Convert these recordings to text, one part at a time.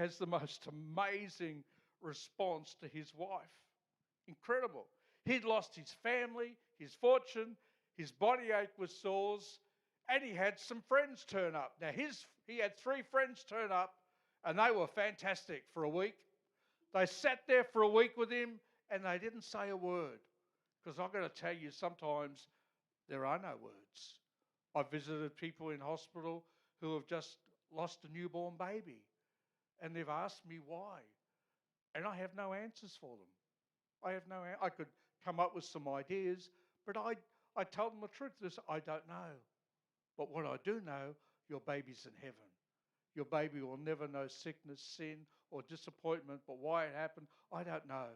has the most amazing response to his wife. Incredible. He'd lost his family, his fortune, his body ached with sores, and he had some friends turn up. Now, he had 3 friends turn up, and they were fantastic for a week. They sat there for a week with him, and they didn't say a word. Because I've got to tell you, sometimes there are no words. I've visited people in hospital who have just lost a newborn baby, and they've asked me why, and I have no answers for them. I could come up with some ideas, but I tell them the truth. I don't know. But what I do know, your baby's in heaven. Your baby will never know sickness, sin, or disappointment, but why it happened, I don't know.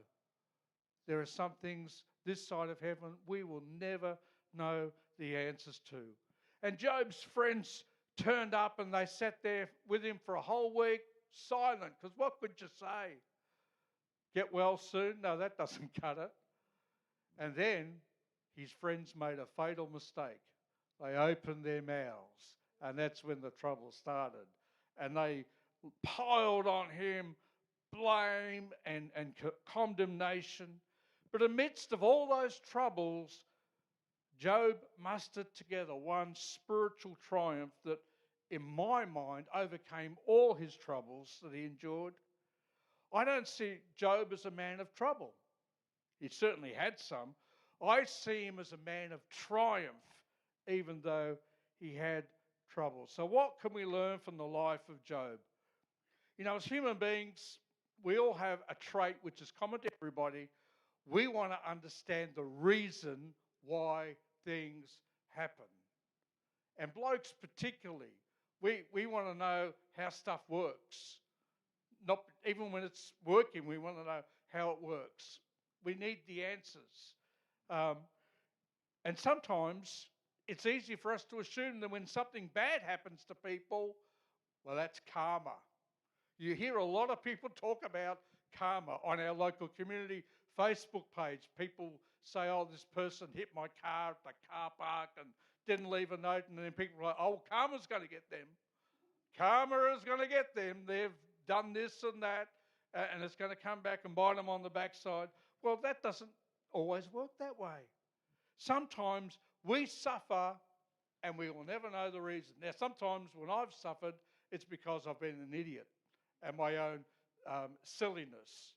There are some things this side of heaven we will never know the answers to. And Job's friends turned up and they sat there with him for a whole week, silent, because what could you say? Get well soon? No, that doesn't cut it. And then his friends made a fatal mistake. They opened their mouths, and that's when the trouble started. And they piled on him blame and condemnation. But amidst of all those troubles, Job mustered together one spiritual triumph that, in my mind, overcame all his troubles that he endured. I don't see Job as a man of trouble. He certainly had some. I see him as a man of triumph, even though he had trouble. So what can we learn from the life of Job? You know, as human beings, we all have a trait which is common to everybody. We want to understand the reason why things happen. And blokes particularly, we want to know how stuff works. Not even when it's working, we want to know how it works. We need the answers. And sometimes it's easy for us to assume that when something bad happens to people, well, that's karma. You hear a lot of people talk about karma on our local community Facebook page. People say, oh, this person hit my car at the car park and didn't leave a note. And then people are like, oh, karma's going to get them. Karma is going to get them. They've done this and that, and it's going to come back and bite them on the backside. Well, that doesn't always work that way. Sometimes we suffer and we will never know the reason. Now, sometimes when I've suffered, it's because I've been an idiot and my own silliness.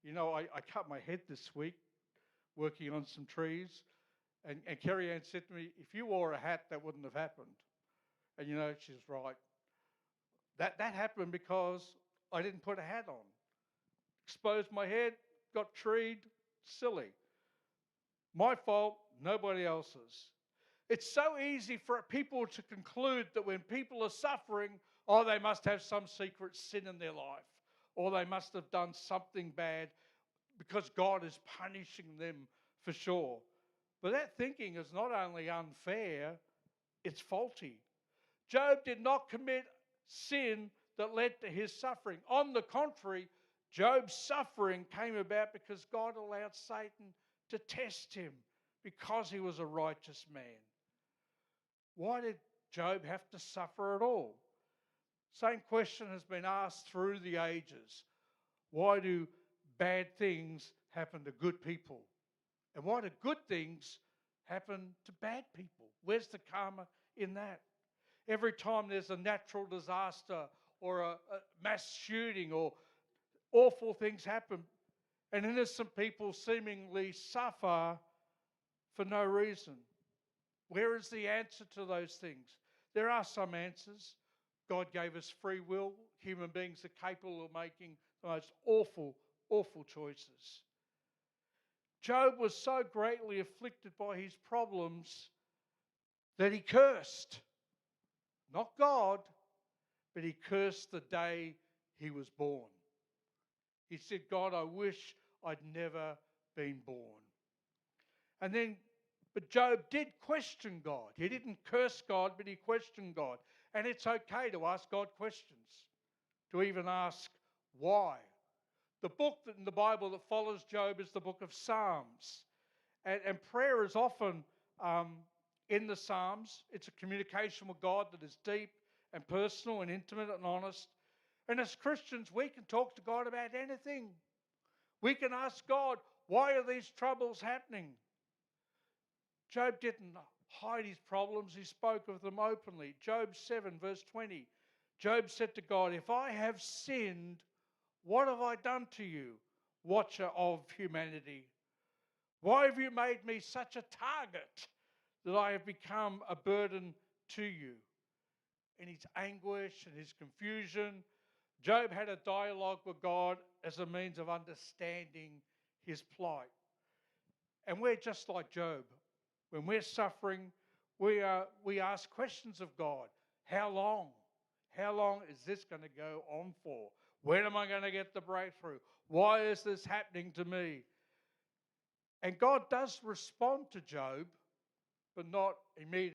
You know, I cut my head this week working on some trees, and Kerry Ann said to me, if you wore a hat, that wouldn't have happened. And, you know, she's right. That happened because I didn't put a hat on. Exposed my head, got treed, silly. My fault, nobody else's. It's so easy for people to conclude that when people are suffering, oh, they must have some secret sin in their life, or they must have done something bad because God is punishing them for sure. But that thinking is not only unfair, it's faulty. Job did not commit sin that led to his suffering. On the contrary, Job's suffering came about because God allowed Satan to test him because he was a righteous man. Why did Job have to suffer at all? Same question has been asked through the ages. Why do bad things happen to good people? And why do good things happen to bad people? Where's the karma in that? Every time there's a natural disaster or a mass shooting or awful things happen, and innocent people seemingly suffer for no reason. Where is the answer to those things? There are some answers. God gave us free will. Human beings are capable of making the most awful, awful choices. Job was so greatly afflicted by his problems that he cursed. Not God, but he cursed the day he was born. He said, God, I wish I'd never been born. But Job did question God. He didn't curse God, but he questioned God. And it's okay to ask God questions, to even ask why. The book in the Bible that follows Job is the book of Psalms. And prayer is often in the Psalms. It's a communication with God that is deep and personal and intimate and honest. And as Christians, we can talk to God about anything. We can ask God, why are these troubles happening? Job didn't hide his problems. He spoke of them openly. Job 7 verse 20. Job said to God, if I have sinned, what have I done to you, watcher of humanity? Why have you made me such a target that I have become a burden to you? In his anguish and his confusion, Job had a dialogue with God as a means of understanding his plight. And we're just like Job. When we're suffering, we ask questions of God. How long? How long is this going to go on for? When am I going to get the breakthrough? Why is this happening to me? And God does respond to Job, but not immediately.